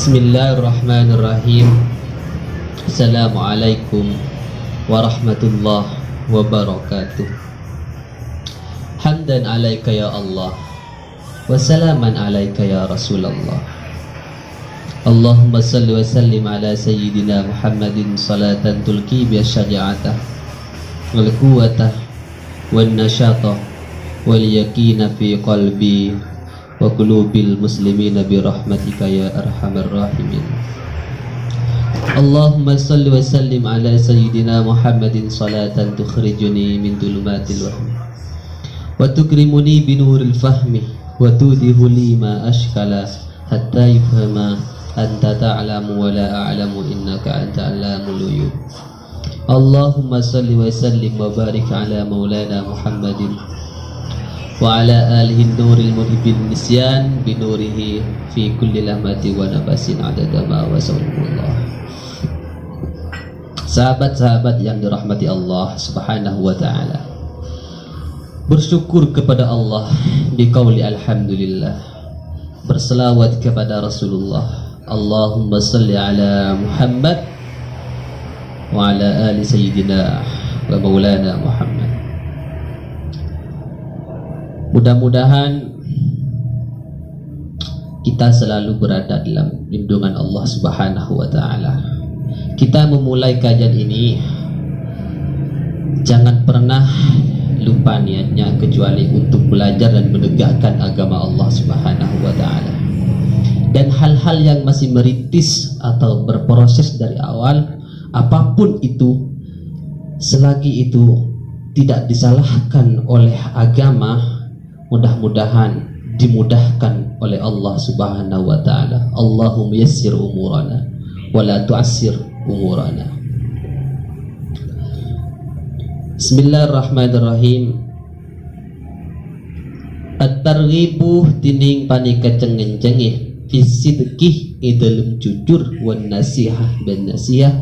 Bismillahirrahmanirrahim. Assalamualaikum warahmatullahi wabarakatuh. Hamdan alaika ya Allah, wassalaman alaika ya Rasulullah. Allahumma salli wa sallim ala sayyidina Muhammadin salatan tulki biha syaja'atah wal quwwatah wan nasyatah wal yaqina fi qalbi wa qulubil muslimina bi rahmatika ya arhamar rahimin. Allahumma salli wa sallim ala sayyidina Muhammadin salatan tukhrijuni min dhulumatil wahmi wa tukrimuni bi nuril fahmi wa tudihu li ma ashkala hatta yufhama anta ta'lamu wa la a'lamu innaka anta allamul ghuyub. Allahumma salli wa sallim wa barik ala maulana Muhammadin wa ala alihi nuril muhibbin nisyan binurihi fi kulli lahmati wa nabasin adada ma wasallallahu. Sahabat-sahabat yang dirahmati Allah subhanahu wa ta'ala, bersyukur kepada Allah biqauli alhamdulillah, berselawat kepada Rasulullah. Allahumma salli ala Muhammad wa ala ali sayyidina wa maulana Muhammad. Mudah-mudahan kita selalu berada dalam lindungan Allah subhanahu wa ta'ala. Kita memulai kajian ini, jangan pernah lupa niatnya kecuali untuk belajar dan menegakkan agama Allah subhanahu wa ta'ala. Dan hal-hal yang masih merintis atau berproses dari awal, apapun itu, selagi itu tidak disalahkan oleh agama, mudah-mudahan dimudahkan oleh Allah subhanahu wa ta'ala. Allahumma yassir umurana wa la tu'assir umurana. Bismillahirrahmanirrahim. At-targhibu tining panika cengen-cengih fi sidqih idalum jujur wan nasihah ban nasihah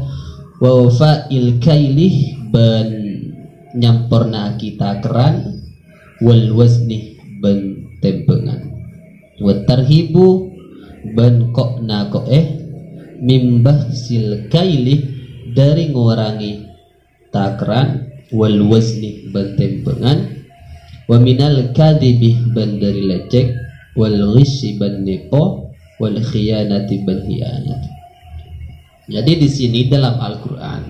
wa wafa'il kailih ban nyamporna kita keran wal wazni ban tempengan wa tarhibu ban kokna mimbah sil kaili dari ngurangi takran wal wazni ban tempengan wa minal kadhibi ban dari lecek wal ghishi ban nepo wal khiyanati ban khianat. Jadi di sini dalam Al-Qur'an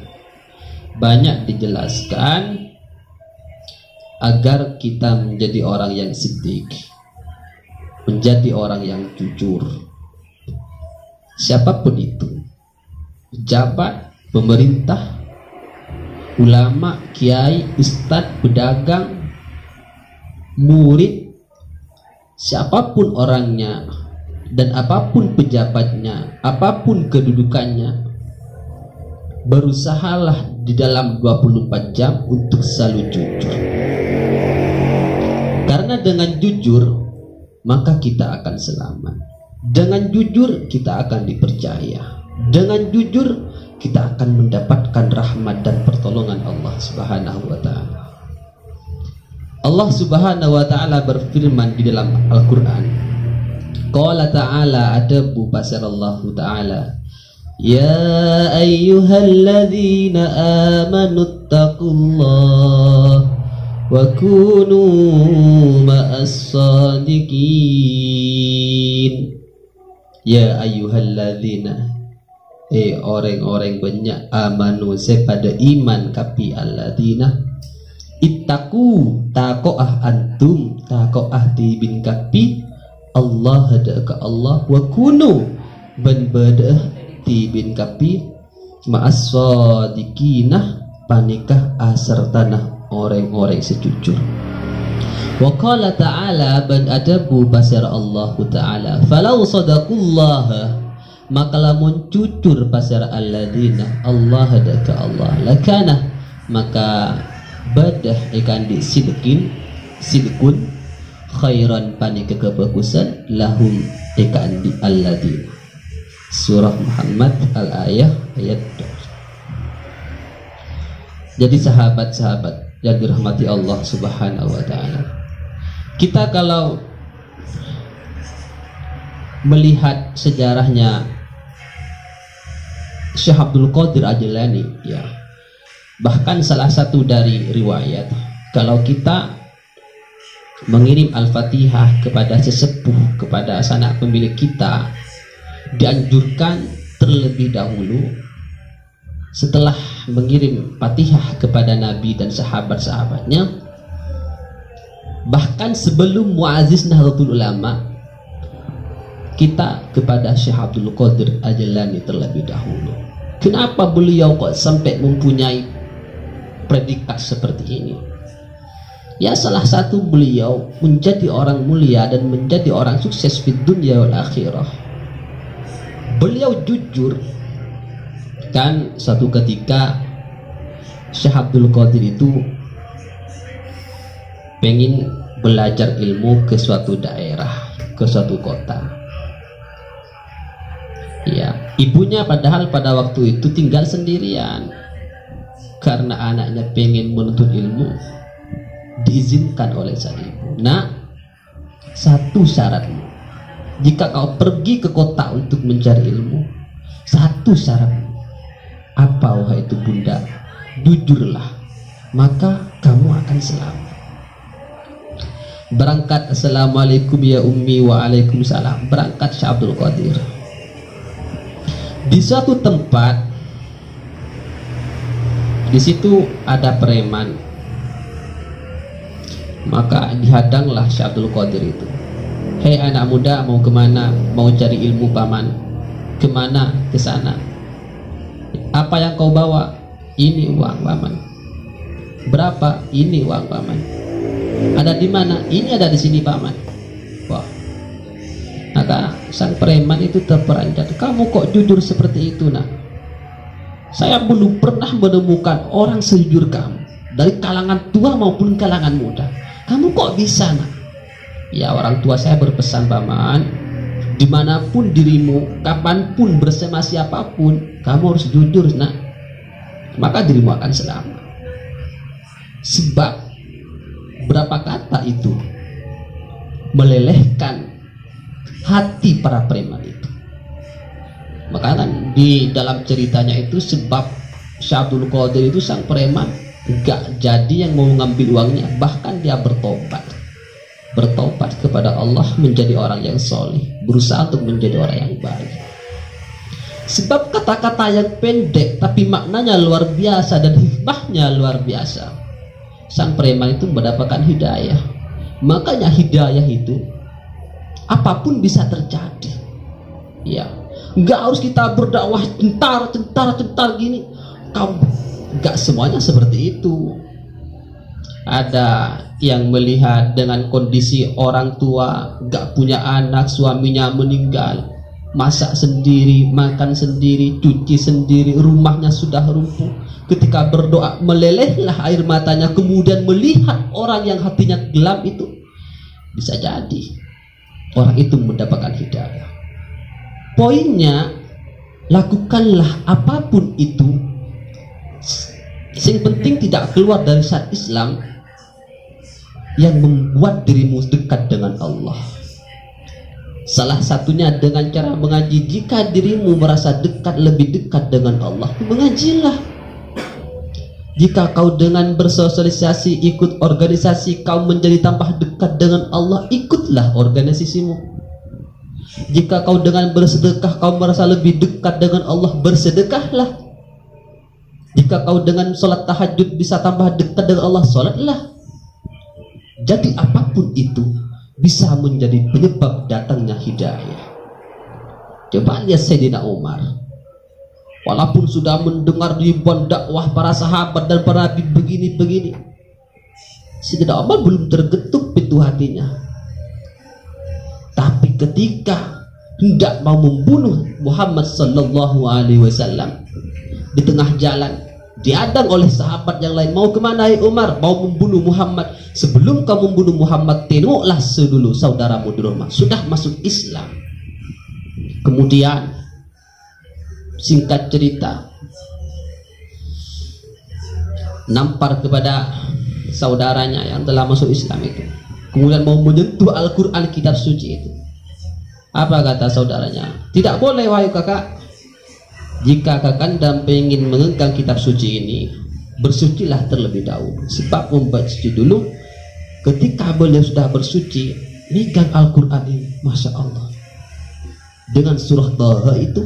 banyak dijelaskan agar kita menjadi orang yang siddiq, menjadi orang yang jujur. Siapapun itu, pejabat, pemerintah, ulama, kiai, ustadz, pedagang, murid, siapapun orangnya dan apapun pejabatnya, apapun kedudukannya, berusahalah di dalam 24 jam untuk selalu jujur. Karena dengan jujur maka kita akan selamat. Dengan jujur kita akan dipercaya. Dengan jujur kita akan mendapatkan rahmat dan pertolongan Allah subhanahu wa ta'ala. Allah subhanahu wa ta'ala berfirman di dalam Al-Quran. Qala ta'ala adabu pasar Allah ta'ala. Ya ayyuhalladzina amanu taqullaha wa kunu ma'as sadiqin. Ya ayyuhalladzina, orang-orang banyak amanu sepada iman kapi alladzina ittaqu taqoah antum taqoah di bin kapi Allah hadaka Allah wa kunu ban badah di bin kapi ma'as sadiqinah panikah asar tanah orang-orang sejujur. Wa qala ta'ala ban adabu basar Allah ta'ala falau sadaqullah maka lamun jujur basar alladzina Allah hadaka Allah lakana maka badah ikan di sidkun khairan panika kebagusan lahum ikan di alladzina. Surah Muhammad al-ayah ayat 2. Jadi sahabat-sahabat yang dirahmati Allah subhanahu wa ta'ala, kita kalau melihat sejarahnya Syekh Abdul Qadir Al-Jilani, ya. Bahkan salah satu dari riwayat, kalau kita mengirim Al-Fatihah kepada sesepuh, kepada sanak pemilik kita, dianjurkan terlebih dahulu setelah mengirim Fatihah kepada Nabi dan sahabat-sahabatnya, bahkan sebelum muazzis Nahdlatul Ulama, kita kepada Syekh Abdul Qadir Al-Jilani terlebih dahulu. Kenapa beliau kok sampai mempunyai predikat seperti ini? Ya, salah satu, beliau menjadi orang mulia dan menjadi orang sukses di dunia wal akhirah. Beliau jujur. Kan suatu ketika Syekh Abdul Qadir itu pengen belajar ilmu ke suatu daerah, ke suatu kota. Ya, ibunya padahal pada waktu itu tinggal sendirian. Karena anaknya pengen menuntut ilmu, diizinkan oleh sang ibu. Nah, satu syaratmu, jika kau pergi ke kota untuk mencari ilmu, satu syaratmu, apa wahai itu bunda? Jujurlah, maka kamu akan selamat. Berangkat, assalamualaikum ya ummi, waalaikumsalam. Berangkat Syekh Abdul Qadir. Di suatu tempat, di situ ada preman. Maka dihadanglah Syekh Abdul Qadir itu. Hei anak muda, mau kemana? Mau cari ilmu paman. Kemana? Ke sana. Apa yang kau bawa? Ini uang paman. Berapa? Ini uang paman. Ada di mana? Ini ada di sini paman. Wah. Maka sang preman itu terperanjat. Kamu kok jujur seperti itu, nak? Saya belum pernah menemukan orang sejujur kamu, dari kalangan tua maupun kalangan muda. Kamu kok bisa, nak? Ya, orang tua saya berpesan, paman, dimanapun dirimu, kapanpun, bersama siapapun, kamu harus jujur, nak. Maka dirimu akan selamat. Sebab berapa kata itu melelehkan hati para preman itu. Maka kan di dalam ceritanya itu, sebab Syekh Abdul Qadir itu sang preman gak jadi yang mau ngambil uangnya, bahkan dia bertobat kepada Allah, menjadi orang yang soleh, berusaha untuk menjadi orang yang baik. Sebab kata-kata yang pendek tapi maknanya luar biasa dan hikmahnya luar biasa, sang preman itu mendapatkan hidayah. Makanya hidayah itu apapun bisa terjadi. Ya, nggak harus kita berdakwah centar gini. Kamu nggak semuanya seperti itu. Ada yang melihat dengan kondisi orang tua nggak punya anak, suaminya meninggal, masak sendiri, makan sendiri, cuci sendiri, rumahnya sudah runtuh. Ketika berdoa melelehlah air matanya, kemudian melihat orang yang hatinya gelap itu, bisa jadi orang itu mendapatkan hidayah. Poinnya, lakukanlah apapun itu, yang penting tidak keluar dari syariat Islam yang membuat dirimu dekat dengan Allah. Salah satunya dengan cara mengaji. Jika dirimu merasa lebih dekat dengan Allah, mengajilah. Jika kau dengan bersosialisasi, ikut organisasi, kau menjadi tambah dekat dengan Allah, ikutlah organisasimu. Jika kau dengan bersedekah kau merasa lebih dekat dengan Allah, bersedekahlah. Jika kau dengan sholat tahajud bisa tambah dekat dengan Allah, sholatlah. Jadi apapun itu bisa menjadi penyebab datangnya hidayah. Coba lihat Sayyidina Umar, walaupun sudah mendengar ribuan dakwah para sahabat dan para nabi begini-begini, Sayyidina Umar belum tergetuk pintu hatinya. Tapi ketika hendak mau membunuh Muhammad sallallahu alaihi wasallam, di tengah jalan dihadang oleh sahabat yang lain. Mau kemana hai Umar? Mau membunuh Muhammad. Sebelum kamu membunuh Muhammad, tengoklah sedulu saudaramu di rumah, sudah masuk Islam. Kemudian singkat cerita, nampar kepada saudaranya yang telah masuk Islam itu, kemudian mau menyentuh Al-Quran, kitab suci itu. Apa kata saudaranya? Tidak boleh wahai kakak, jika kakanda ingin mengengkang kitab suci ini, bersucilah terlebih dahulu. Sebab membaca suci dulu. Ketika beliau sudah bersuci, megang Al-Quran ini, Masya Allah, dengan surah Taha itu,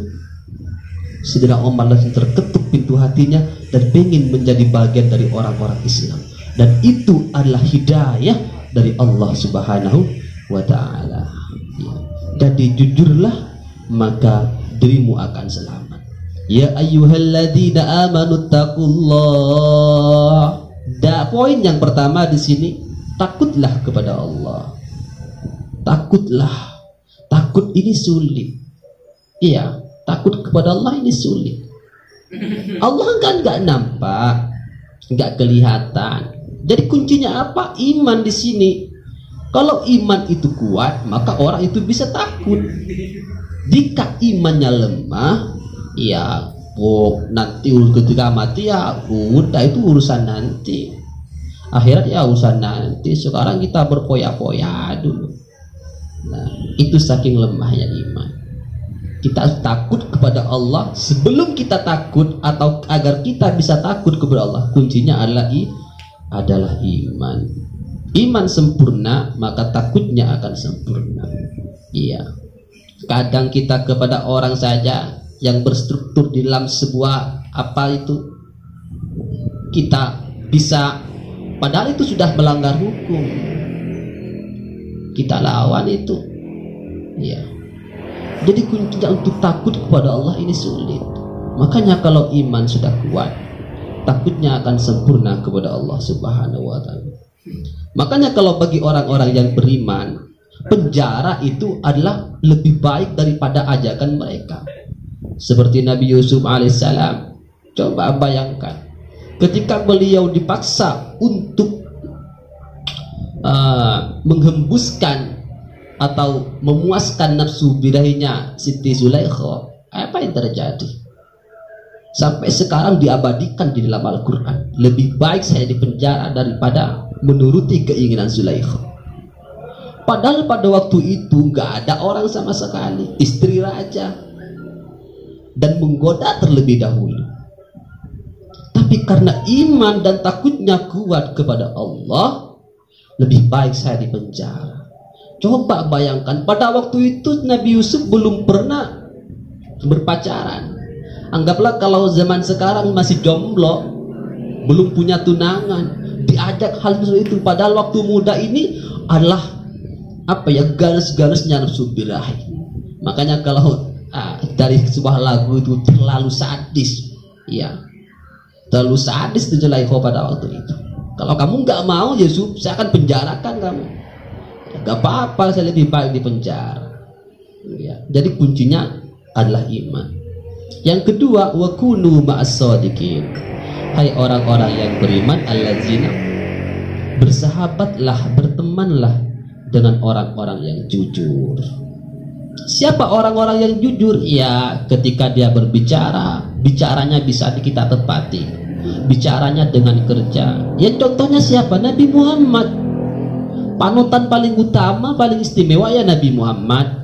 Sayyidina Umar langsung terketuk pintu hatinya dan ingin menjadi bagian dari orang-orang Islam. Dan itu adalah hidayah dari Allah Subhanahu wa Ta'ala. Ya. Jadi jujurlah, maka dirimu akan selamat. Ya ayyuhalladzina amanu taqullah. Poin yang pertama di sini, takutlah kepada Allah. Takutlah. Takut ini sulit. Iya, takut kepada Allah ini sulit. Allah kan nggak nampak, nggak kelihatan. Jadi kuncinya apa? Iman di sini. Kalau iman itu kuat, maka orang itu bisa takut. Jika imannya lemah, ya nanti ketika mati ya udah, itu urusan nanti. Akhirat ya urusan nanti. Sekarang kita berpoya-poya dulu. Nah, itu saking lemahnya iman. Kita harus takut kepada Allah. Sebelum kita takut, atau agar kita bisa takut kepada Allah, kuncinya adalah iman. Iman sempurna, maka takutnya akan sempurna. Iya. Kadang kita kepada orang saja yang berstruktur di dalam sebuah apa itu, kita bisa, padahal itu sudah melanggar hukum, kita lawan itu. Ya. Jadi kuncinya untuk takut kepada Allah ini sulit. Makanya kalau iman sudah kuat, takutnya akan sempurna kepada Allah Subhanahu wa Ta'ala. Makanya kalau bagi orang-orang yang beriman, penjara itu adalah lebih baik daripada ajakan mereka. Seperti Nabi Yusuf alaihissalam. Coba bayangkan, ketika beliau dipaksa untuk menghembuskan atau memuaskan nafsu birahinya Siti Zulaikha, apa yang terjadi? Sampai sekarang diabadikan di dalam Al-Quran, lebih baik saya dipenjara daripada menuruti keinginan Zulaikha. Padahal pada waktu itu nggak ada orang sama sekali, istri raja, dan menggoda terlebih dahulu. Tapi karena iman dan takutnya kuat kepada Allah, lebih baik saya dipenjara. Coba bayangkan, pada waktu itu Nabi Yusuf belum pernah berpacaran. Anggaplah kalau zaman sekarang masih jomblo, belum punya tunangan, diajak hal seperti itu. Padahal waktu muda ini adalah apa ya, ganas-ganasnya nafsu birahi. Makanya kalau dari sebuah lagu itu terlalu sadis, ya, terlalu sadis di Zulaikha pada waktu itu. Kalau kamu nggak mau, Yusuf, saya akan penjarakan kamu. Gak apa-apa, saya lebih baik di penjara. Ya, jadi kuncinya adalah iman. Yang kedua, wa kunu ma'as-shadiqin. Hai orang-orang yang beriman, allazina, bersahabatlah, bertemanlah dengan orang-orang yang jujur. Siapa orang-orang yang jujur? Ya, ketika dia berbicara, bicaranya bisa kita tepati, bicaranya dengan kerja. Ya, contohnya siapa? Nabi Muhammad. Panutan paling utama, paling istimewa ya Nabi Muhammad.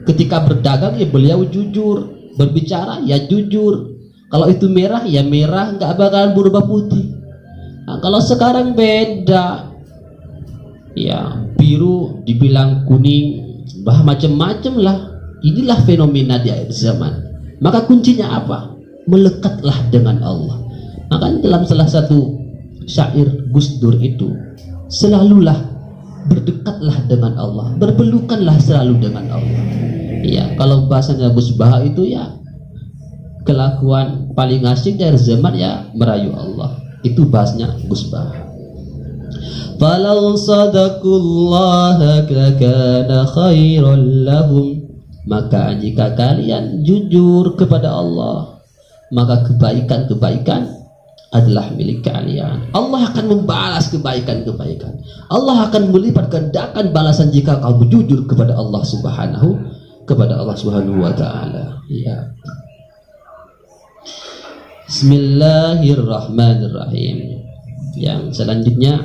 Ketika berdagang ya beliau jujur, berbicara ya jujur. Kalau itu merah ya merah, nggak bakalan berubah putih. Nah, kalau sekarang beda, ya biru dibilang kuning, macam-macam lah. Inilah fenomena di akhir zaman. Maka kuncinya apa? Melekatlah dengan Allah. Maka dalam salah satu syair Gus Dur itu, selalulah berdekatlah dengan Allah, berpelukanlah selalu dengan Allah. Ya, kalau bahasanya Gus Baha itu ya, kelakuan paling asik dari zaman ya merayu Allah. Itu bahasnya Gus Baha. Falau sadaqullaha kana khairan lahum. Maka jika kalian jujur kepada Allah, maka kebaikan-kebaikan adalah milik kalian. Allah akan membalas kebaikan-kebaikan. Allah akan melipat gandakan balasan jika kamu jujur kepada Allah Subhanahu wa Ta'ala. Ya. Bismillahirrahmanirrahim. Yang selanjutnya,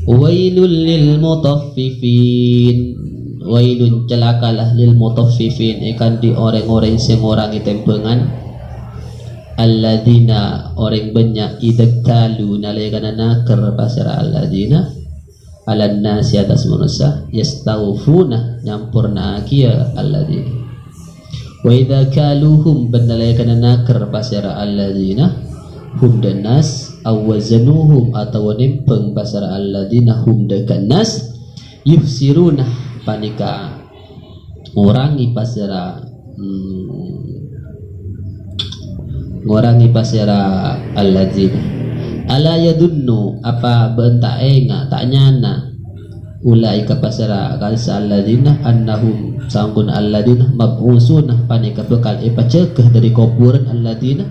wailul lil mutaffifin. wailun celakalah lil mutaffifin ikan di orang-orang sing ngorangi tempengan, alladzina orang banyak idaktalu nalikana nakar pasara alladzina alan nasi atas manusia yastawfuna nyampurna kia alladzina wa idza kaluhum banalikana nakar pasara alladzina hum dan nas awazanuhum atau nimpeng pasara alladzina hum dan nas yufsiruna panika ngurangi pasara ngurangi pasara alladzina ala yadunnu apa bentaenga tak nyana ulai ka pasara kalsa alladzina annahum sangkun alladzina mab'usuna panika bekal pacekeh dari kuburan alladzina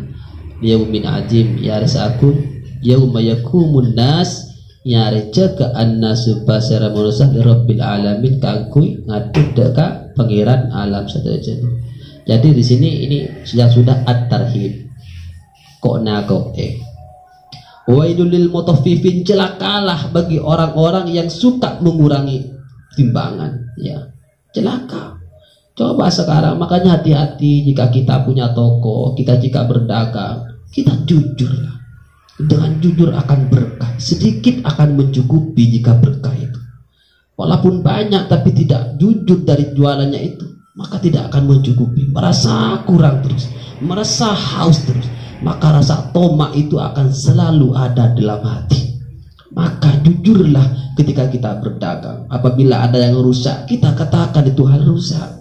yaumin azim ya rasaku yauma yakumun nas nyari ceka annasu pasara manusia rabbil alamin kangkui ngaduk deka pangeran alam saja. Jadi di sini ini sudah at-tarhib kok nago wailul lil mutaffifin celakalah bagi orang-orang yang suka mengurangi timbangan ya celaka. Coba sekarang makanya hati-hati jika kita punya toko, kita jika berdagang, kita jujurlah. Dengan jujur akan berkah, sedikit akan mencukupi jika berkah itu. Walaupun banyak tapi tidak jujur dari jualannya itu, maka tidak akan mencukupi. Merasa kurang terus, merasa haus terus, maka rasa tomak itu akan selalu ada dalam hati. Maka jujurlah ketika kita berdagang. Apabila ada yang rusak, kita katakan itu hal rusak.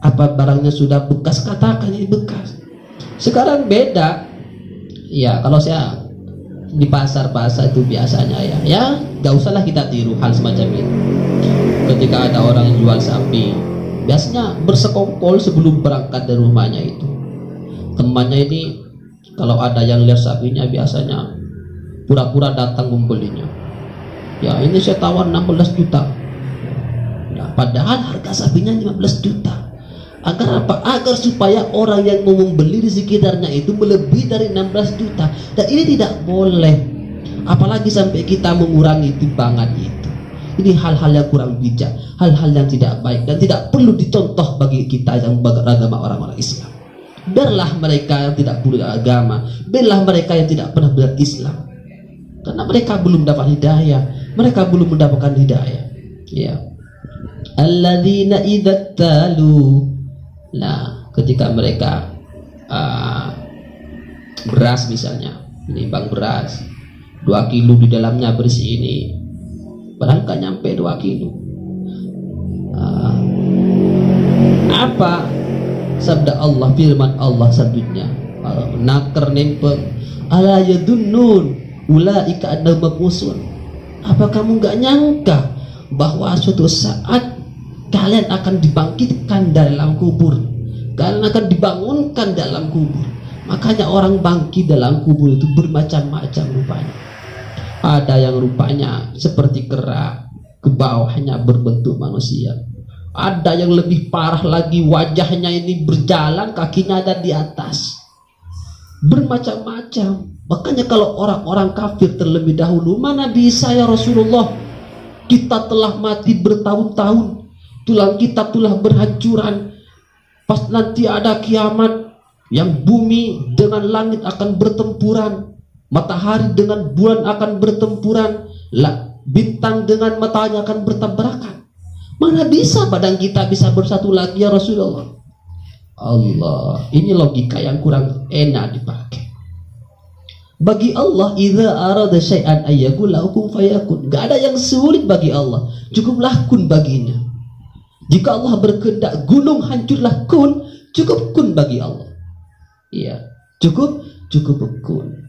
Apa barangnya sudah bekas, katakan ini bekas. Sekarang beda. Ya, kalau saya di pasar-pasar itu biasanya ya gak usahlah kita tiru hal semacam itu. Ketika ada orang jual sapi, biasanya bersekongkol sebelum berangkat dari rumahnya itu. Temannya ini kalau ada yang lihat sapinya biasanya pura-pura datang membelinya. Ya ini saya tawar 16 juta. Nah, padahal harga sapinya 15 juta. Agar apa? Agar supaya orang yang mau membeli di sekitarnya itu melebihi dari 16 juta. Dan ini tidak boleh. Apalagi sampai kita mengurangi timbangan itu. Ini hal-hal yang kurang bijak, hal-hal yang tidak baik dan tidak perlu dicontoh bagi kita yang beragama orang-orang Islam. Biarlah mereka yang tidak punya agama, biarlah mereka yang tidak pernah berislam. Karena mereka belum dapat hidayah, mereka belum mendapatkan hidayah. Ya. Alladzina idza talu. Nah, ketika mereka beras misalnya, menimbang beras 2 kilo di dalamnya berisi ini, padahal kan nyampe 2 kilo. Apa sabda Allah, firman Allah selanjutnya, nakar nempel ala yadunnun ulaika annahum mab'usun. Apa kamu gak nyangka bahwa suatu saat kalian akan dibangkitkan dalam kubur, kalian akan dibangunkan dalam kubur. Makanya orang bangkit dalam kubur itu bermacam-macam rupanya. Ada yang rupanya seperti kera, ke bawahnya berbentuk manusia. Ada yang lebih parah lagi, wajahnya ini berjalan, kakinya ada di atas. Bermacam-macam. Makanya kalau orang-orang kafir terlebih dahulu, mana bisa ya Rasulullah, kita telah mati bertahun-tahun, tulang kita telah berhancuran. Pas nanti ada kiamat, yang bumi dengan langit akan bertempuran, matahari dengan bulan akan bertempuran, bintang dengan matanya akan bertabrakan. Mana bisa badan kita bisa bersatu lagi ya Rasulullah? Allah, ini logika yang kurang enak dipakai. Bagi Allah, idza arada syai'an ayyakun lahu fayakun. Gak ada yang sulit bagi Allah, cukuplah kun baginya. Jika Allah berkehendak gunung hancurlah kun, cukup kun bagi Allah. Iya, cukup kun.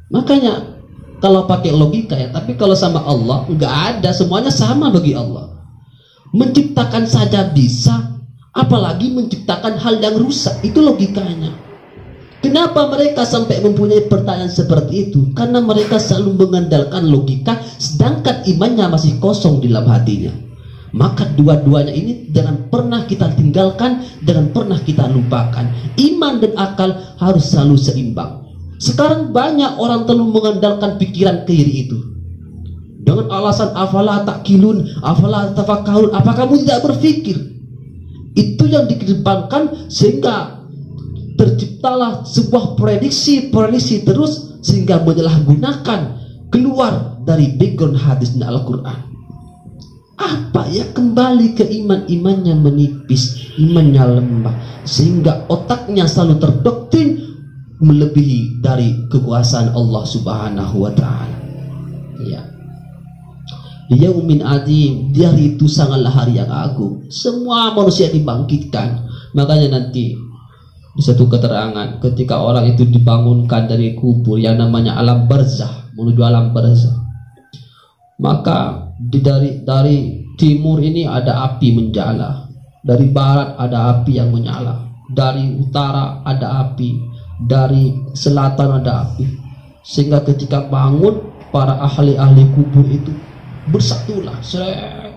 Makanya kalau pakai logika ya, tapi kalau sama Allah nggak ada, semuanya sama bagi Allah. Menciptakan saja bisa, apalagi menciptakan hal yang rusak, itu logikanya. Kenapa mereka sampai mempunyai pertanyaan seperti itu? Karena mereka selalu mengandalkan logika, sedangkan imannya masih kosong di dalam hatinya. Maka dua-duanya ini jangan pernah kita tinggalkan, jangan pernah kita lupakan. Iman dan akal harus selalu seimbang. Sekarang banyak orang terlalu mengandalkan pikiran kiri itu. dengan alasan afala ta'qilun, afala tafakkarun, apa kamu tidak berpikir? Itu yang dikedepankan sehingga terciptalah sebuah prediksi terus sehingga menyalahgunakan keluar dari background hadis dan Al-Quran. Apa ya, kembali ke imannya menipis, imannya lemah, sehingga otaknya selalu terdoktrin melebihi dari kekuasaan Allah Subhanahu wa Ta'ala. Ya. Yaumin adzim, di hari itu sangatlah hari yang agung. Semua manusia dibangkitkan. Makanya nanti di satu keterangan ketika orang itu dibangunkan dari kubur yang namanya alam barzah menuju alam barzah, maka dari timur ini ada api menjala, dari barat ada api yang menyala, dari utara ada api, dari selatan ada api, sehingga ketika bangun para ahli-ahli kubur itu bersatulah,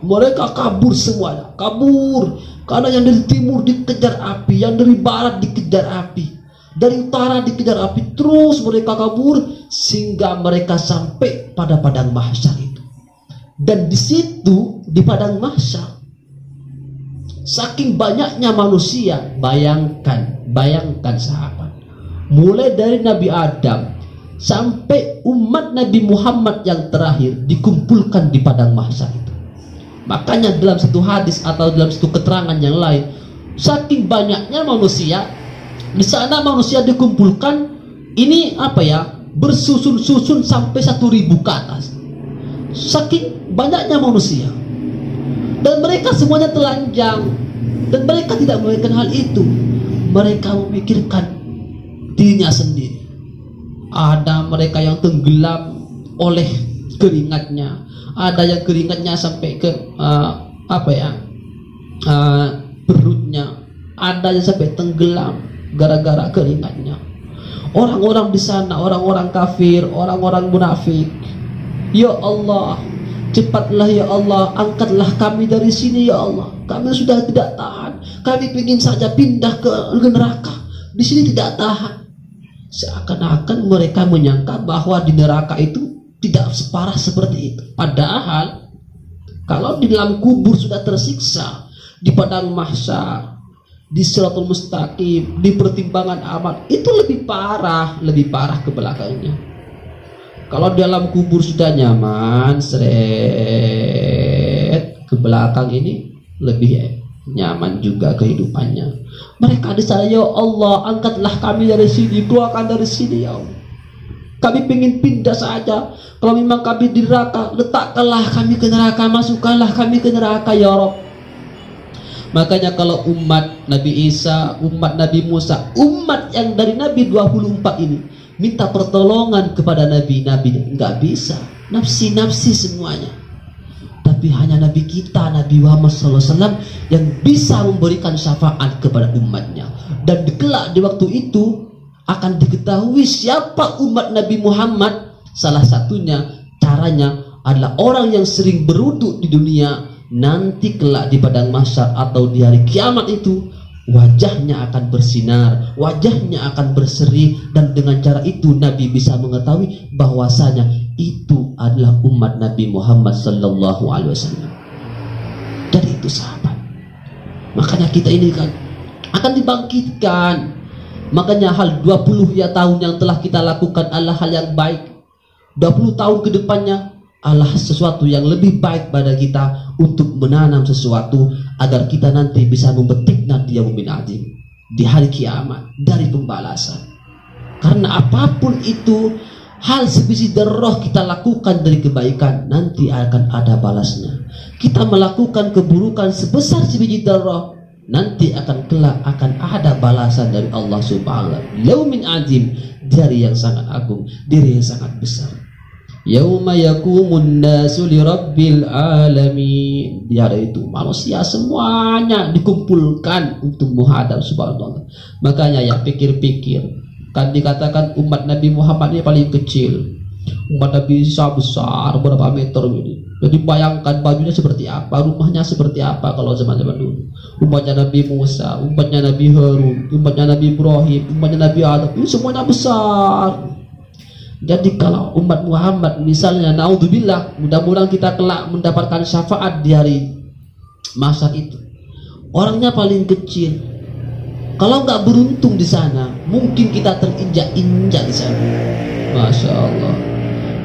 mereka kabur semuanya, kabur karena yang dari timur dikejar api, yang dari barat dikejar api, dari utara dikejar api, terus mereka kabur sehingga mereka sampai pada padang mahsyar itu. Dan di situ di padang mahsyar, saking banyaknya manusia, bayangkan sahabat, mulai dari Nabi Adam sampai umat Nabi Muhammad yang terakhir dikumpulkan di padang mahsyar itu. Makanya dalam satu hadis atau dalam satu keterangan yang lain, saking banyaknya manusia di sana, manusia dikumpulkan ini bersusun-susun sampai 1.000 ke atas. Saking banyaknya manusia, dan mereka semuanya telanjang, dan mereka tidak memikirkan hal itu. Mereka memikirkan dirinya sendiri. Ada mereka yang tenggelam oleh keringatnya, ada yang keringatnya sampai ke perutnya, ada yang sampai tenggelam gara-gara keringatnya. Orang-orang di sana, orang-orang kafir, orang-orang munafik, ya Allah, cepatlah ya Allah, angkatlah kami dari sini ya Allah. Kami sudah tidak tahan. Kami ingin saja pindah ke neraka. Di sini tidak tahan. Seakan-akan mereka menyangka bahwa di neraka itu tidak separah seperti itu. Padahal kalau di dalam kubur sudah tersiksa, di padang mahsyar, di Shiratul Mustaqim, di pertimbangan amal, itu lebih parah ke belakangnya. Kalau dalam kubur sudah nyaman, ke belakang ini lebih nyaman juga kehidupannya. Mereka di sana, ya Allah, angkatlah kami dari sini, keluarkan dari sini ya Allah. Kami ingin pindah saja. Kalau memang kami di neraka, letakkanlah kami ke neraka, masukkanlah kami ke neraka ya Rabb. Makanya kalau umat Nabi Isa, umat Nabi Musa, umat yang dari Nabi 24 ini minta pertolongan kepada nabi-nabi, nggak bisa, nafsi semuanya. Tapi hanya Nabi kita, Nabi Muhammad SAW, yang bisa memberikan syafaat kepada umatnya. Dan kelak di waktu itu akan diketahui siapa umat Nabi Muhammad. Salah satunya caranya adalah orang yang sering berwudu di dunia, nanti kelak di padang mahsyar atau di hari kiamat itu wajahnya akan bersinar, wajahnya akan berseri, dan dengan cara itu Nabi bisa mengetahui bahwasanya itu adalah umat Nabi Muhammad sallallahu alaihi wasallam. Dari itu sahabat, makanya kita ini kan akan dibangkitkan. Makanya hal 20 tahun yang telah kita lakukan adalah hal yang baik. 20 tahun ke depannya adalah sesuatu yang lebih baik pada kita untuk menanam sesuatu agar kita nanti bisa memetik nanti yaumin adzim, di hari kiamat, dari pembalasan. Karena apapun itu, hal sebiji darah kita lakukan dari kebaikan, nanti akan ada balasnya. Kita melakukan keburukan sebesar sebiji darah, nanti akan kelak akan ada balasan dari Allah Subhanahu wa Ta'ala. Yaumin adzim, dari yang sangat agung, dari yang sangat besar. Yauma yakumun nasu li rabbil alamin. Di hari itu manusia semuanya dikumpulkan untuk menghadap Subhanahu. Makanya ya pikir-pikir, kan dikatakan umat Nabi Muhammad ini paling kecil, umat Nabi Isa besar berapa meter ini. Jadi bayangkan bajunya seperti apa, rumahnya seperti apa kalau zaman-zaman dulu. Umatnya Nabi Musa, umatnya Nabi Harun, umatnya Nabi Ibrahim, umatnya Nabi Adam, ini semuanya besar. Jadi kalau umat Muhammad misalnya, naudzubillah, mudah-mudahan kita kelak mendapatkan syafaat di hari mahsyar itu, orangnya paling kecil, kalau nggak beruntung di sana, mungkin kita terinjak-injak di sana. Masya Allah.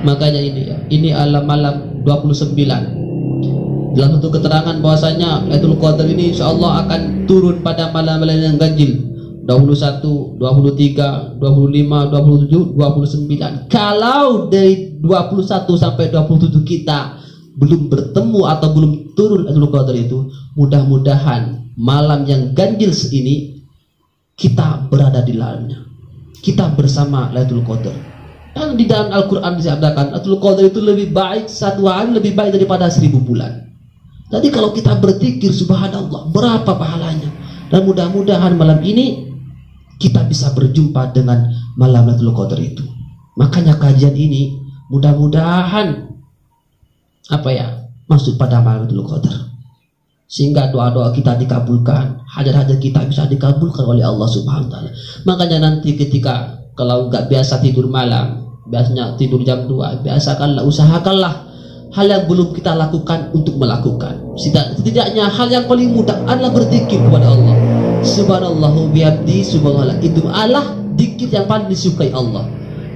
Makanya ini malam 29. Dalam satu keterangan bahwasanya Lailatul Qadar ini insya Allah akan turun pada malam-malam yang ganjil, 21, 23, 25, 27, 29. Kalau dari 21 sampai 27 kita belum bertemu atau belum turun Lailatul Qadar itu, mudah-mudahan malam yang ganjil ini kita berada di dalamnya, kita bersama Lailatul Qadar. Yang di dalam Al-Quran disabdakan Lailatul Qadar itu lebih baik, satu hari lebih baik daripada 1000 bulan. Jadi kalau kita berzikir subhanallah, berapa pahalanya. Dan mudah-mudahan malam ini kita bisa berjumpa dengan malam Lailatul Qadar itu. Makanya kajian ini mudah-mudahan masuk pada malam Lailatul Qadar, sehingga doa-doa kita dikabulkan, hajat-hajat kita bisa dikabulkan oleh Allah Subhanahu wa taala. Makanya nanti ketika kalau nggak biasa tidur malam, biasanya tidur jam 2, usahakanlah hal yang belum kita lakukan untuk melakukan. Setidaknya hal yang paling mudah adalah berzikir kepada Allah. Subhanallahu bihamdi, subhanallah. Itu adalah zikir yang paling disukai Allah,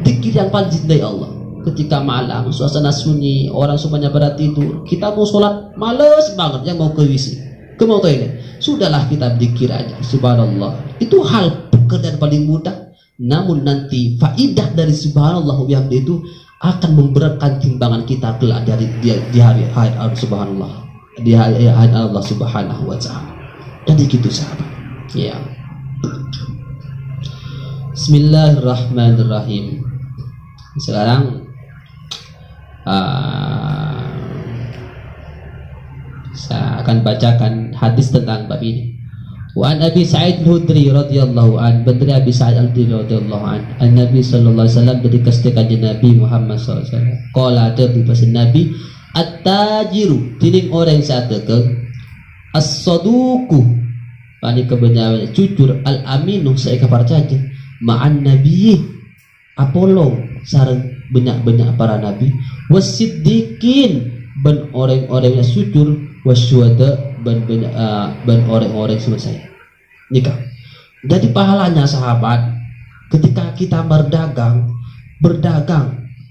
zikir yang paling dicintai Allah. Ketika malam, suasana sunyi, orang semuanya pada tidur, kita mau sholat males banget, yang mau ke WC, mau toilet, sudahlah kita berzikir aja. Subhanallah. Itu hal pekerjaan paling mudah. Namun nanti faidah dari subhanallah bihamdi itu akan memberatkan timbangan kita kelak di hari subhanallah, di hari Allah Subhanahu wa taala. Jadi gitu sahabat. Ya. Bismillahirrahmanirrahim. Sekarang saya akan bacakan hadis tentang bab ini. Wa an Abi Sa'id Al-Khudri radhiyallahu an, dari Abi Sa'id Al-Khudri radhiyallahu an, Nabi sallallahu alaihi wasallam, dari kastekan Nabi Muhammad sallallahu alaihi wasallam. Qala dari pesan Nabi, at-tajiru, tining orang yang saatkeun, as-saduqu, pani kebenaran, jujur, al-aminu, saya kapercaya, ma'an nabiyyi, apolong sareng banyak-banyak para nabi, was-siddiqin, ban orang-orang yang jujur, wasyuhada, ban orang-orang selesai nikah. Jadi pahalanya sahabat, ketika kita berdagang,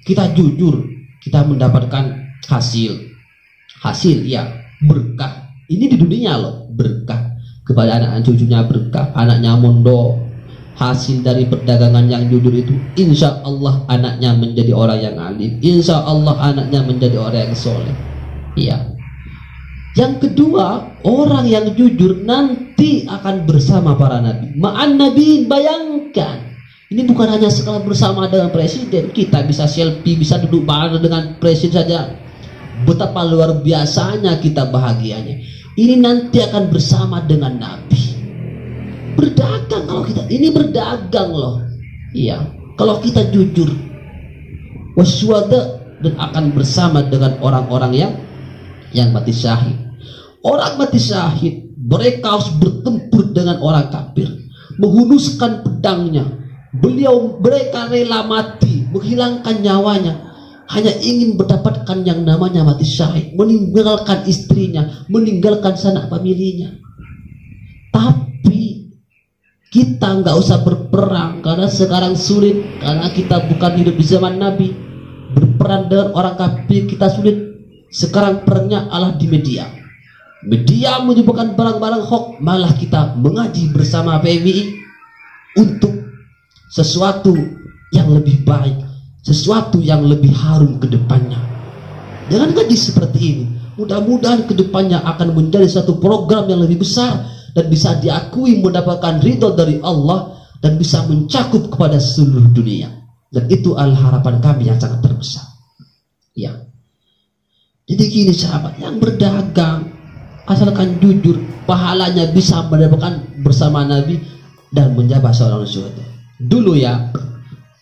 kita jujur, kita mendapatkan hasil ya, berkah. Ini di dunia loh, berkah kepada anak cucunya, berkah anaknya mondok. Hasil dari perdagangan yang jujur itu, insya Allah anaknya menjadi orang yang alim, insya Allah anaknya menjadi orang yang soleh. Iya. Yang kedua, orang yang jujur nanti akan bersama para nabi. Ma'an nabi, bayangkan. Ini bukan hanya sekali bersama dengan presiden. Kita bisa selfie, bisa duduk bareng dengan presiden saja. Betapa luar biasanya kita bahagianya. Ini nanti akan bersama dengan nabi. Berdagang kalau kita, ini berdagang loh. Iya, kalau kita jujur. Wasyuhada, dan akan bersama dengan orang-orang yang mati syahid. Orang mati syahid, mereka harus bertempur dengan orang kafir, menghunuskan pedangnya. Mereka rela mati, menghilangkan nyawanya, hanya ingin mendapatkan yang namanya mati syahid, meninggalkan istrinya, meninggalkan sanak familinya. Tapi kita nggak usah berperang, karena sekarang sulit, karena kita bukan hidup di zaman Nabi. Berperang dengan orang kafir kita sulit. Sekarang perangnya adalah di media. Media menyebabkan barang-barang hoax, malah kita mengaji bersama PMI untuk sesuatu yang lebih baik, sesuatu yang lebih harum ke depannya. Dengan ngaji seperti ini, mudah-mudahan ke depannya akan menjadi satu program yang lebih besar dan bisa diakui, mendapatkan ridho dari Allah dan bisa mencakup kepada seluruh dunia. Dan itu adalah harapan kami yang sangat terbesar. Ya. Jadi gini sahabat, yang berdagang asalkan jujur, pahalanya bisa mendapatkan bersama Nabi dan menjabat seorang syuhada. Dulu ya,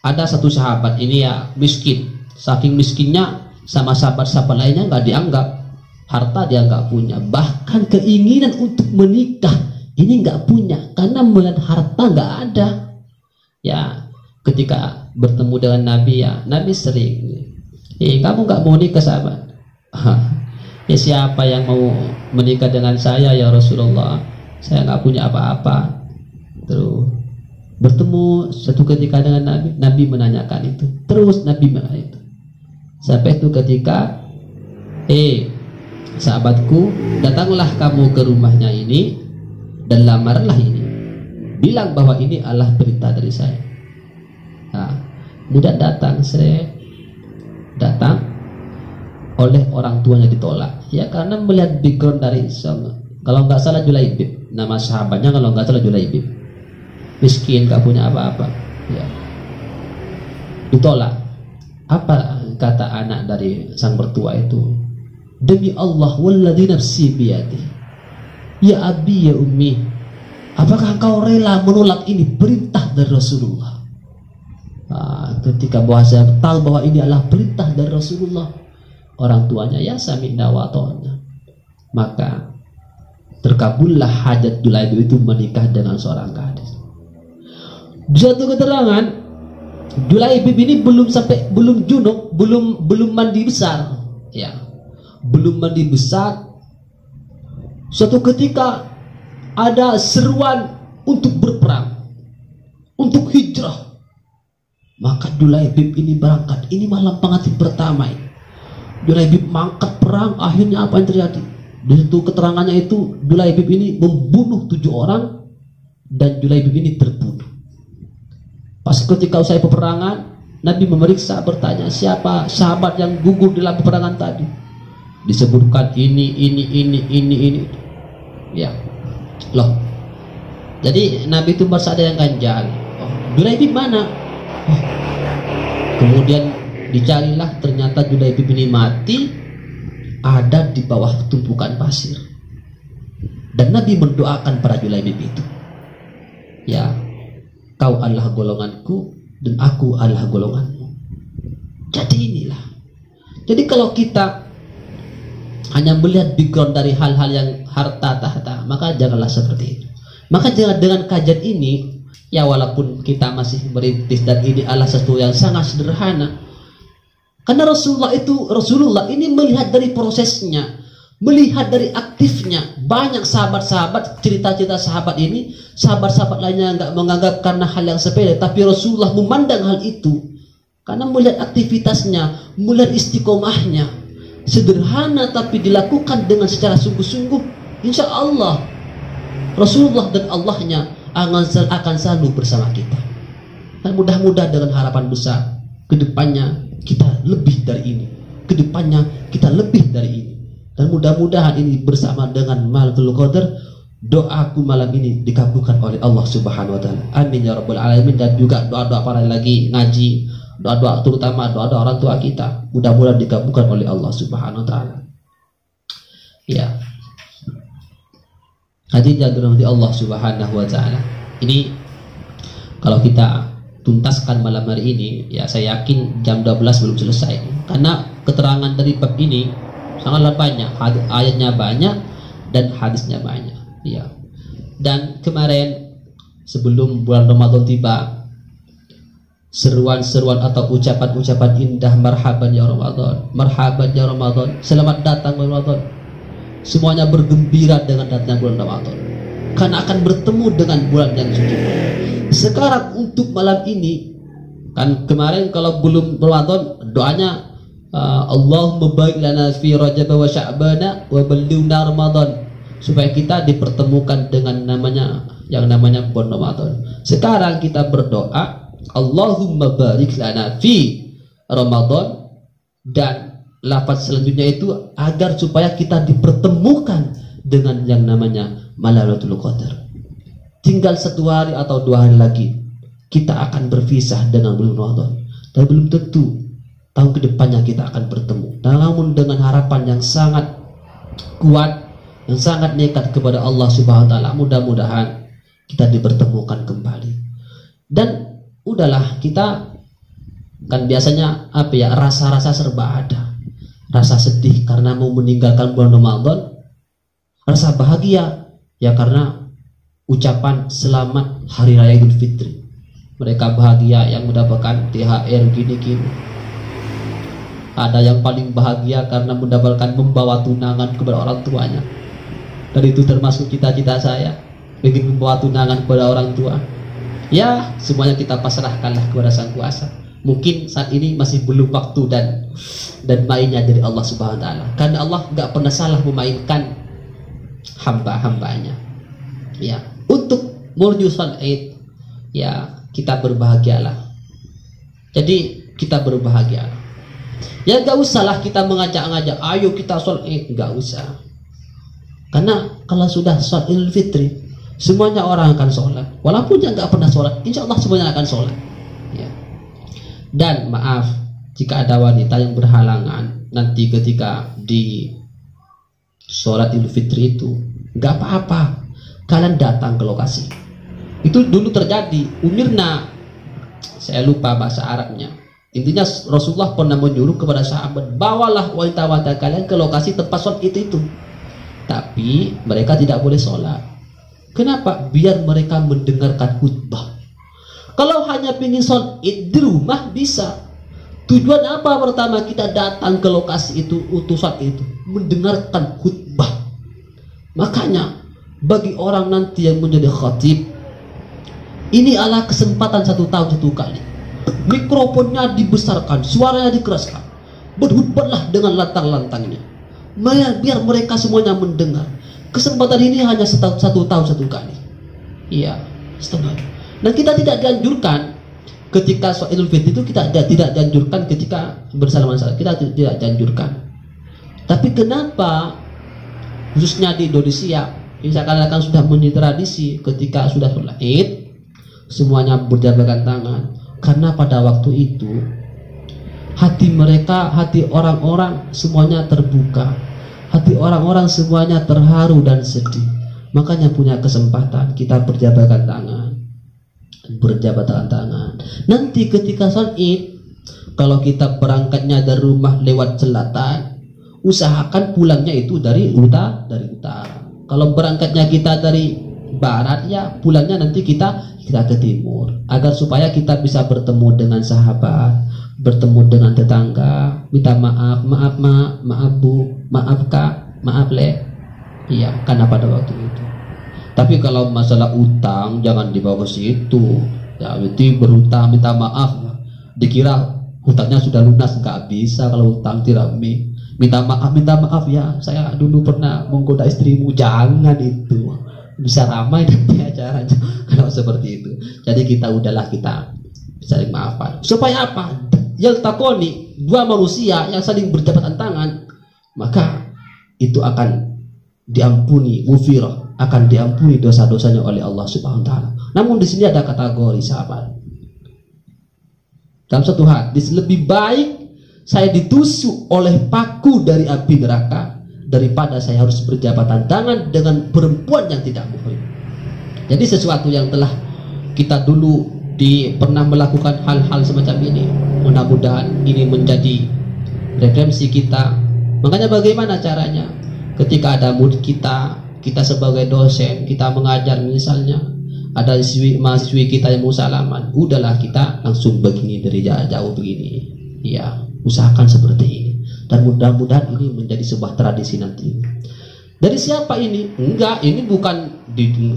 ada satu sahabat ini ya miskin, saking miskinnya sama sahabat-sahabat lainnya nggak dianggap, harta dia nggak punya, bahkan keinginan untuk menikah ini nggak punya, karena melihat harta nggak ada. Ya, ketika bertemu dengan Nabi ya, Nabi sering, kamu nggak mau nikah sahabat? Ya siapa yang mau menikah dengan saya ya Rasulullah? Saya nggak punya apa-apa. Terus bertemu suatu ketika dengan Nabi, Nabi menanyakan itu. Terus Nabi menanyakan itu. Sampai itu ketika, sahabatku, datanglah kamu ke rumahnya ini dan lamarlah ini. Bilang bahwa ini adalah berita dari saya. Nah, kemudian datang oleh orang tuanya ditolak. Ya karena melihat background dari kalau nggak salah Julaibib, nama sahabatnya kalau nggak salah Julaibib, miskin, nggak punya apa-apa. Ya, ditolak. Apa kata anak dari sang mertua itu? Demi Allah, walladzi nafsi biyadihi, ya abi ya ummi, apakah engkau rela menolak ini perintah dari Rasulullah? Ketika bahasa tahu bahwa ini adalah perintah dari Rasulullah, orang tuanya ya sami'na wa ata'na, maka terkabullah hajat Julaibib itu menikah dengan seorang gadis. Di suatu keterangan, Julaibib ini belum junub, belum mandi besar, ya, belum mandi besar. Suatu ketika ada seruan untuk berperang, untuk hijrah. Maka Julaibib ini berangkat. Ini malam pengantin pertama ini. Julaibib mangkat perang. Akhirnya apa yang terjadi? Di situ keterangannya itu Julaibib ini membunuh 7 orang dan Julaibib ini terbunuh. Pas ketika usai peperangan, Nabi memeriksa, bertanya siapa sahabat yang gugur dalam peperangan tadi. Disebutkan ini. Ya, loh. Jadi Nabi itu merasa ada yang ganjal. Julaibib mana? Kemudian dicarilah, ternyata Julaibib ini mati ada di bawah tumpukan pasir. Dan Nabi mendoakan para Julaibib itu, ya, kau adalah golonganku dan aku adalah golonganmu. Jadi inilah. Jadi kalau kita hanya melihat background dari hal-hal yang harta tahta, maka janganlah seperti itu. Maka jangan dengan kajian ini, ya walaupun kita masih merintis dan ini adalah sesuatu yang sangat sederhana, karena Rasulullah ini melihat dari prosesnya, melihat dari aktifnya. Banyak sahabat-sahabat, cerita-cerita sahabat ini, sahabat-sahabat lainnya nggak menganggap karena hal yang sepele, tapi Rasulullah memandang hal itu karena melihat aktivitasnya, melihat istiqomahnya, sederhana tapi dilakukan dengan secara sungguh-sungguh. Insya Allah Rasulullah dan Allahnya akan selalu bersama kita. Dan mudah-mudahan dengan harapan besar, kedepannya kita lebih dari ini, kedepannya kita lebih dari ini. Dan mudah-mudahan ini bersama dengan Lailatul Qadar, doaku malam ini dikabulkan oleh Allah Subhanahu wa taala. Amin ya rabbal alamin. Dan juga doa-doa para lagi ngaji, doa-doa terutama doa-doa orang tua kita, mudah-mudahan dikabulkan oleh Allah Subhanahu wa taala. Ya. Hadirin dirahmati Allah Subhanahu wa taala. Ini kalau kita tuntaskan malam hari ini, ya saya yakin jam 12 belum selesai. Karena keterangan dari bab ini sangatlah banyak, ayatnya banyak dan hadisnya banyak, ya. Dan kemarin sebelum bulan Ramadan tiba, seruan-seruan atau ucapan-ucapan indah, marhaban ya Ramadan, marhaban ya Ramadan, selamat datang Ramadan. Semuanya bergembira dengan datang bulan Ramadan, karena akan bertemu dengan bulan yang suci. Sekarang untuk malam ini, kan kemarin kalau belum Ramadan doanya Allahumma barik lana fi Rajab wa Sya'bana wa ballighna Ramadan, supaya kita dipertemukan dengan yang namanya bulan Ramadan. Sekarang kita berdoa Allahumma barik lana fi Ramadan, dan lafaz selanjutnya itu agar supaya kita dipertemukan dengan yang namanya Lailatul Qadar. Tinggal 1 hari atau 2 hari lagi kita akan berpisah dengan bulan Ramadan, dan belum tentu tahun kedepannya kita akan bertemu. Namun dengan harapan yang sangat kuat, yang sangat nekat kepada Allah Subhanahu wa taala, mudah-mudahan kita dipertemukan kembali. Dan udahlah, kita kan biasanya apa ya, rasa-rasa serba ada. Rasa sedih karena mau meninggalkan bulan Ramadan, rasa bahagia ya karena ucapan selamat Hari Raya Idul Fitri. Mereka bahagia yang mendapatkan THR gini-gini. Ada yang paling bahagia karena mendapatkan membawa tunangan kepada orang tuanya. Dan itu termasuk cita-cita saya, ingin membawa tunangan kepada orang tua. Ya, semuanya kita pasrahkanlah kepada Sang Kuasa. Mungkin saat ini masih belum waktu dan mainnya dari Allah Subhanahu Wa Taala. Karena Allah nggak pernah salah memainkan hamba-hambanya. Ya, untuk menuju salat Id, ya kita berbahagialah. Jadi kita berbahagialah. Ya gak usahlah kita mengajak-ngajak, ayo kita sholat Id, gak usah. Karena kalau sudah sholat Idul Fitri, semuanya orang akan sholat. Walaupun yang gak pernah sholat, insya Allah semuanya akan sholat. Ya. Dan maaf, jika ada wanita yang berhalangan nanti ketika di sholat Idul Fitri itu, gak apa-apa, kalian datang ke lokasi. Itu dulu terjadi, umirna, saya lupa bahasa Arabnya. Intinya Rasulullah pernah menyuruh kepada sahabat, bawalah wanita-wanita kalian ke lokasi tempat sholat itu. Tapi mereka tidak boleh sholat. Kenapa? Biar mereka mendengarkan khutbah. Kalau hanya ingin sholat id di rumah bisa. Tujuan apa pertama kita datang ke lokasi itu untuk sholat itu? Mendengarkan khutbah. Makanya bagi orang nanti yang menjadi khatib, ini adalah kesempatan 1 tahun 1 kali. Mikrofonnya dibesarkan, suaranya dikeraskan, berkhutbahlah dengan lantang-lantangnya, biar mereka semuanya mendengar. Kesempatan ini hanya 1 tahun 1 kali. Iya, setengah. Dan kita tidak dianjurkan ketika sholat Idul Fitri itu, kita tidak dianjurkan ketika bersalaman-salaman, kita tidak dianjurkan. Tapi kenapa khususnya di Indonesia, seakan-akan sudah menjadi tradisi ketika sudah sholat Id semuanya berjabatkan tangan? Karena pada waktu itu hati mereka, hati orang-orang semuanya terbuka, hati orang-orang semuanya terharu dan sedih. Makanya punya kesempatan kita berjabatkan tangan. Nanti ketika sholat Id, kalau kita berangkatnya dari rumah lewat selatan, usahakan pulangnya itu dari utara. Kalau berangkatnya kita dari barat, ya pulangnya nanti kita ke timur, agar supaya kita bisa bertemu dengan sahabat, bertemu dengan tetangga, minta maaf maaf bu, maaf kak, maaf le. Iya, karena pada waktu itu. Tapi kalau masalah utang jangan dibawa ke situ. Ya, itu berutang minta maaf, dikira hutangnya sudah lunas, nggak bisa kalau utang tidak minta maaf ya, saya dulu pernah menggoda istrimu, jangan itu. Bisa ramai nanti acaranya kalau seperti itu. Jadi kita saling maafkan. Supaya apa? Yaltaqoni, dua manusia yang saling berjabatan tangan, maka itu akan diampuni, ghufirah, akan diampuni dosa-dosanya oleh Allah Subhanahu wa taala. Namun di sini ada kategori sahabat. Dalam satu hadis, lebih baik saya ditusuk oleh paku dari api neraka daripada saya harus berjabatan tangan dengan perempuan yang tidak muhrim. Jadi sesuatu yang telah kita dulu pernah melakukan hal-hal semacam ini, mudah-mudahan ini menjadi referensi kita. Makanya bagaimana caranya ketika ada murid kita sebagai dosen, kita mengajar, misalnya ada mahasiswi kita yang mau salaman, udahlah kita langsung begini dari jauh begini. Ya, usahakan seperti ini. Dan mudah-mudahan ini menjadi sebuah tradisi nanti. Dari siapa ini? Enggak, ini bukan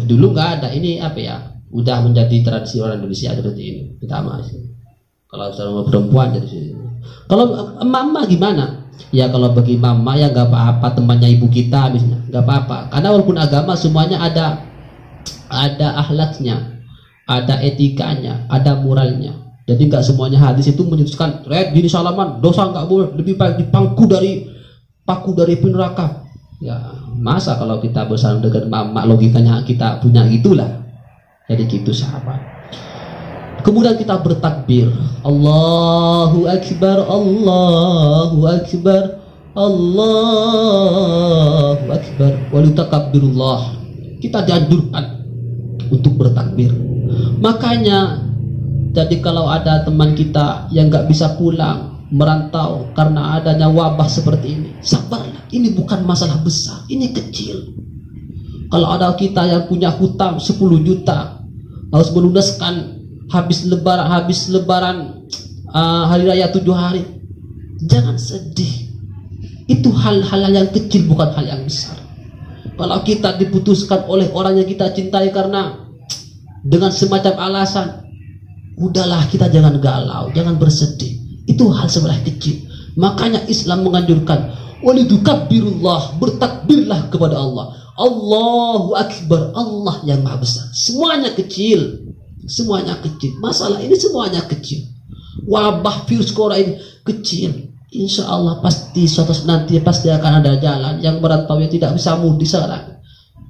dulu enggak ada. Ini apa ya? Udah menjadi tradisi orang Indonesia seperti ini. Kita masih. Kalau sama perempuan jadi sini. Kalau mama gimana? Ya kalau bagi mama ya enggak apa-apa, temannya ibu kita misalnya, enggak apa-apa. Karena walaupun agama semuanya ada akhlaknya, ada etikanya, ada moralnya. Jadi nggak semuanya hadis itu menyebutkan gini salaman dosa, nggak boleh, lebih baik paku dari api neraka. Ya masa kalau kita bersama dengan mama, logikanya kita punya gitulah. Jadi gitu sahabat. Kemudian kita bertakbir, Allahu Akbar, Allahu Akbar, Allahu Akbar, walutakabbirullah. Kita dianjurkan untuk bertakbir. Makanya jadi kalau ada teman kita yang nggak bisa pulang, merantau karena adanya wabah seperti ini, sabarlah. Ini bukan masalah besar, ini kecil. Kalau ada kita yang punya hutang 10 juta, harus melunaskan habis lebaran hari raya 7 hari. Jangan sedih. Itu hal-hal yang kecil, bukan hal yang besar. Kalau kita diputuskan oleh orang yang kita cintai karena dengan semacam alasan, udahlah, kita jangan galau, jangan bersedih. Itu hal sebelah kecil. Makanya Islam menganjurkan walidukabbirullah, bertakbirlah kepada Allah. Allahu Akbar, Allah yang maha besar. Semuanya kecil, semuanya kecil. Masalah ini semuanya kecil. Wabah virus corona ini kecil. Insya Allah pasti suatu nanti pasti akan ada jalan. Yang merantau yang tidak bisa mudik sekarang,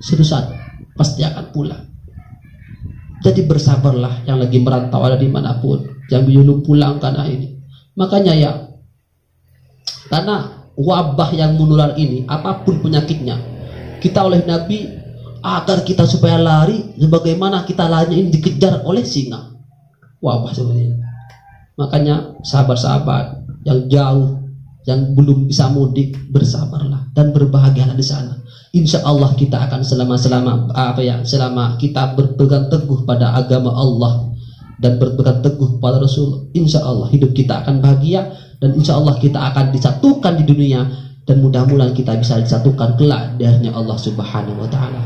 suatu saat pasti akan pulang. Jadi bersabarlah yang lagi merantau ada dimanapun, yang belum pulang karena ini. Makanya ya, karena wabah yang menular ini, apapun penyakitnya, kita oleh Nabi agar kita supaya lari, sebagaimana kita lari ini dikejar oleh singa. Wabah seperti ini. Makanya sahabat-sahabat yang jauh, yang belum bisa mudik, bersabarlah dan berbahagialah di sana. Insya Allah kita akan selama kita berpegang teguh pada agama Allah dan berpegang teguh pada Rasul, insya Allah hidup kita akan bahagia dan insya Allah kita akan disatukan di dunia dan mudah-mudahan kita bisa disatukan kelak di hadirat Allah Subhanahu wa Ta'ala.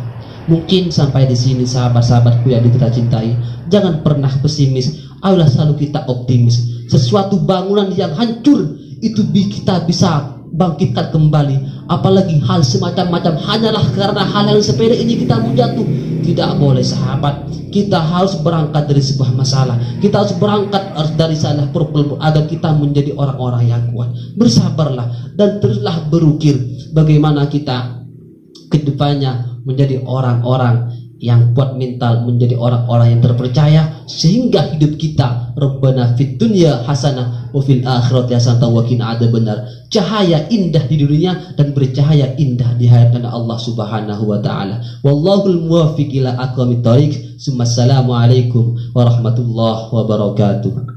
Mungkin sampai di sini sahabat-sahabatku yang kita cintai, jangan pernah pesimis, ayolah selalu kita optimis. Sesuatu bangunan yang hancur itu kita bisa bangkitkan kembali. Apalagi hal semacam-macam hanyalah karena hal yang sepele ini kita mau jatuh. Tidak boleh sahabat. Kita harus berangkat dari sebuah masalah. Kita harus berangkat dari salah problem agar kita menjadi orang-orang yang kuat. Bersabarlah dan teruslah berukir bagaimana kita kedepannya menjadi orang-orang yang kuat mental, menjadi orang-orang yang terpercaya, sehingga hidup kita Rabbana fid dunya hasanah wa fil akhirati hasanah wa qina adzabannar. Cahaya indah di dunia dan bercahaya indah di hadapan Allah Subhanahu wa Ta'ala. Wallahul muwaffiq ila aqwamit thoriq. Assalamu alaikum warahmatullahi wabarakatuh.